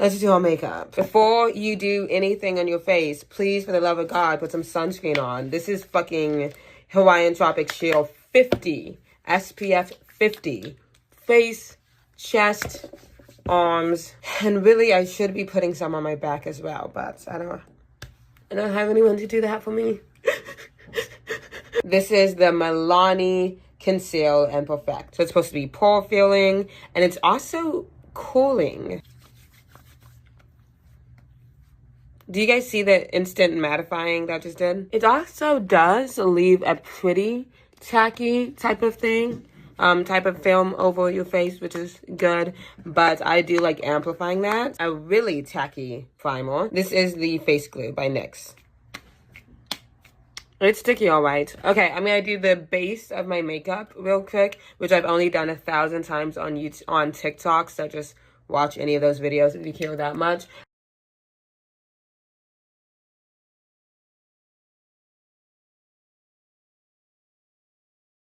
Let's do our makeup. Before you do anything on your face, please, for the love of God, put some sunscreen on. This is fucking Hawaiian Tropic Shield 50. SPF 50. Face, chest, arms. And really, I should be putting some on my back as well, but I don't have anyone to do that for me. This is the Milani Conceal and Perfect. So it's supposed to be pore filling, and it's also cooling. Do you guys see the instant mattifying that just did? It also does leave a pretty tacky type of thing, type of film over your face, which is good. But I do like amplifying that. A really tacky primer. This is the face glue by NYX. It's sticky, all right. Okay, I'm gonna do the base of my makeup real quick, which I've only done 1,000 times on TikTok. So just watch any of those videos if you care that much.